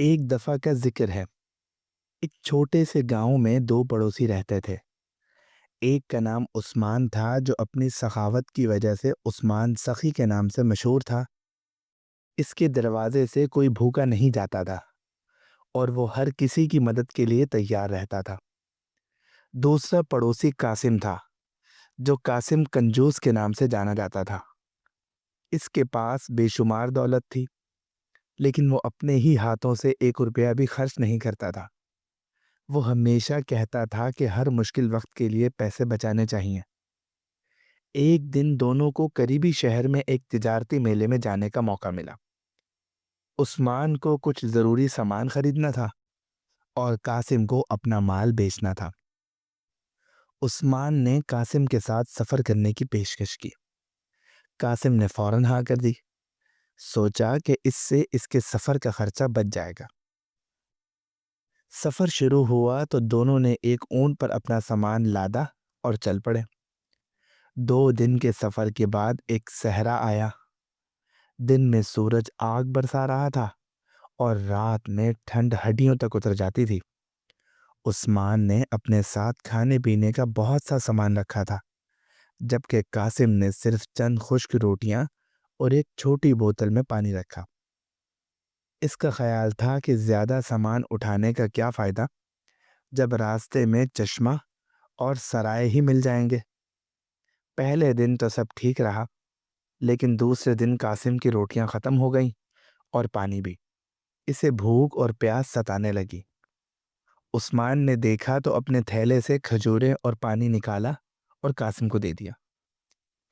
ایک دفعہ کا ذکر ہے۔ ایک چھوٹے سے گاؤں میں دو پڑوسی رہتے تھے۔ ایک کا نام عثمان تھا جو اپنی سخاوت کی وجہ سے عثمان سخی کے نام سے مشہور تھا۔ اس کے دروازے سے کوئی بھوکا نہیں جاتا تھا اور وہ ہر کسی کی مدد کے لیے تیار رہتا تھا۔ دوسرا پڑوسی قاسم تھا جو قاسم کنجوس کے نام سے جانا جاتا تھا۔ اس کے پاس بے شمار دولت تھی، لیکن وہ اپنے ہی ہاتھوں سے 1 روپیہ بھی خرچ نہیں کرتا تھا۔ وہ ہمیشہ کہتا تھا کہ ہر مشکل وقت کے لیے پیسے بچانے چاہیے۔ ایک دن دونوں کو قریبی شہر میں ایک تجارتی میلے میں جانے کا موقع ملا۔ عثمان کو کچھ ضروری سامان خریدنا تھا اور قاسم کو اپنا مال بیچنا تھا۔ عثمان نے قاسم کے ساتھ سفر کرنے کی پیشکش کی۔ قاسم نے فوراً ہاں کر دی۔ سوچا کہ اس سے اس کے سفر کا خرچہ بچ جائے گا۔ سفر شروع ہوا تو دونوں نے ایک اونٹ پر اپنا سامان لادا اور چل پڑے۔ 2 دن کے سفر کے بعد ایک صحرا آیا۔ دن میں سورج آگ برسا رہا تھا اور رات میں ٹھنڈ ہڈیوں تک اتر جاتی تھی۔ عثمان نے اپنے ساتھ کھانے پینے کا بہت سا سامان رکھا تھا، جبکہ قاسم نے صرف چند خشک روٹیاں اور ایک چھوٹی بوتل میں پانی رکھا۔ اس کا خیال تھا کہ زیادہ سامان اٹھانے کا کیا فائدہ جب راستے میں چشمہ اور سرائے ہی مل جائیں گے۔ پہلے دن تو سب ٹھیک رہا، لیکن دوسرے دن قاسم کی روٹیاں ختم ہو گئیں اور پانی بھی۔ اسے بھوک اور پیاس ستانے لگی۔ عثمان نے دیکھا تو اپنے تھیلے سے کھجوریں اور پانی نکالا اور قاسم کو دے دیا۔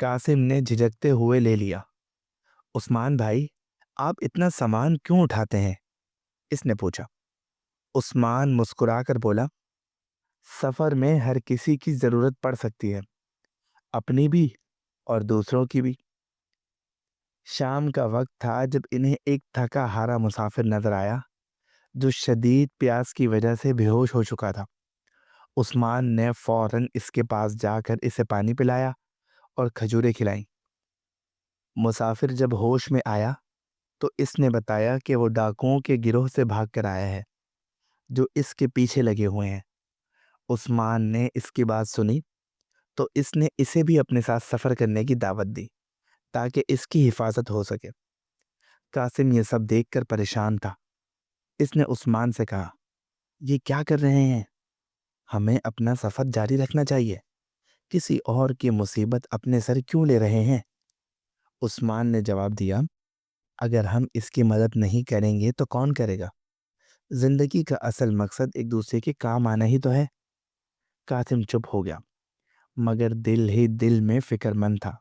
قاسم نے جھجکتے ہوئے لے لیا۔ عثمان بھائی، آپ اتنا سامان کیوں اٹھاتے ہیں؟ اس نے پوچھا۔ عثمان مسکرا کر بولا، سفر میں ہر کسی کی ضرورت پڑ سکتی ہے، اپنی بھی اور دوسروں کی بھی۔ شام کا وقت تھا جب انہیں ایک تھکا ہارا مسافر نظر آیا جو شدید پیاس کی وجہ سے بے ہوش ہو چکا تھا۔ عثمان نے فوراً اس کے پاس جا کر اسے پانی پلایا اور کھجوریں کھلائیں۔ مسافر جب ہوش میں آیا تو اس نے بتایا کہ وہ ڈاکوؤں کے گروہ سے بھاگ کر آیا ہے جو اس کے پیچھے لگے ہوئے ہیں۔ عثمان نے اس کی بات سنی تو اس نے اسے بھی اپنے ساتھ سفر کرنے کی دعوت دی تاکہ اس کی حفاظت ہو سکے۔ قاسم یہ سب دیکھ کر پریشان تھا۔ اس نے عثمان سے کہا، یہ کیا کر رہے ہیں؟ ہمیں اپنا سفر جاری رکھنا چاہیے۔ کسی اور کی مصیبت اپنے سر کیوں لے رہے ہیں؟ عثمان نے جواب دیا، اگر ہم اس کی مدد نہیں کریں گے تو کون کرے گا؟ زندگی کا اصل مقصد ایک دوسرے کے کام آنا ہی تو ہے۔ قاسم چپ ہو گیا، مگر دل ہی دل میں فکر مند تھا۔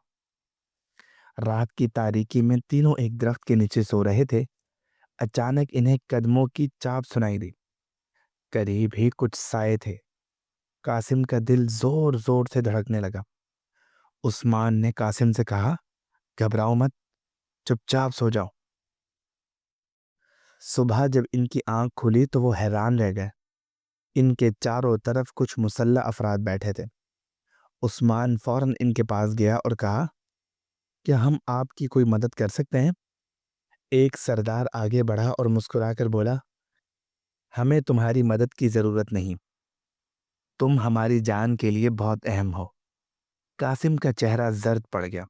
رات کی تاریکی میں تینوں ایک درخت کے نیچے سو رہے تھے۔ اچانک انہیں قدموں کی چاپ سنائی دی۔ قریب ہی کچھ سائے تھے۔ قاسم کا دل زور زور سے دھڑکنے لگا۔ عثمان نے قاسم سے کہا، گھبراؤ مت، چپ چاپ سو جاؤ۔ صبح جب ان کی آنکھ کھلی تو وہ حیران رہ گئے۔ ان کے چاروں طرف کچھ مسلح افراد بیٹھے تھے۔ عثمان فوراً ان کے پاس گیا اور کہا، کیا ہم آپ کی کوئی مدد کر سکتے ہیں؟ ایک سردار آگے بڑھا اور مسکرا کر بولا، ہمیں تمہاری مدد کی ضرورت نہیں، تم ہماری جان کے لیے بہت اہم ہو۔ قاسم کا چہرہ زرد پڑ گیا۔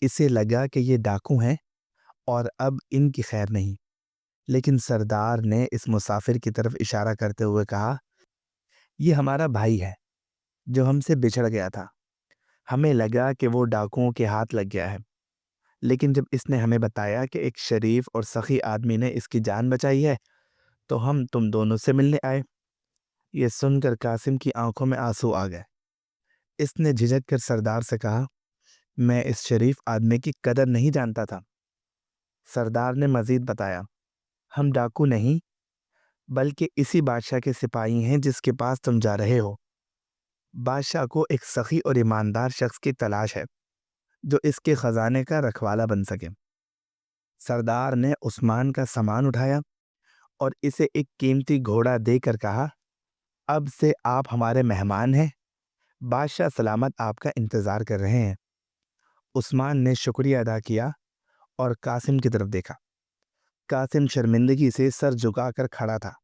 اسے لگا کہ یہ ڈاکو ہیں اور اب ان کی خیر نہیں، لیکن سردار نے اس مسافر کی طرف اشارہ کرتے ہوئے کہا، یہ ہمارا بھائی ہے جو ہم سے بچھڑ گیا تھا۔ ہمیں لگا کہ وہ ڈاکوؤں کے ہاتھ لگ گیا ہے، لیکن جب اس نے ہمیں بتایا کہ ایک شریف اور سخی آدمی نے اس کی جان بچائی ہے تو ہم تم دونوں سے ملنے آئے۔ یہ سن کر قاسم کی آنکھوں میں آنسو آ گئے۔ اس نے جھجک کر سردار سے کہا، میں اس شریف آدمی کی قدر نہیں جانتا تھا۔ سردار نے مزید بتایا، ہم ڈاکو نہیں بلکہ اسی بادشاہ کے سپاہی ہیں جس کے پاس تم جا رہے ہو۔ بادشاہ کو ایک سخی اور ایماندار شخص کی تلاش ہے جو اس کے خزانے کا رکھوالا بن سکے۔ سردار نے عثمان کا سامان اٹھایا اور اسے ایک قیمتی گھوڑا دے کر کہا، اب سے آپ ہمارے مہمان ہیں، بادشاہ سلامت آپ کا انتظار کر رہے ہیں۔ عثمان نے شکریہ ادا کیا اور قاسم کی طرف دیکھا۔ قاسم شرمندگی سے سر جھکا کر کھڑا تھا۔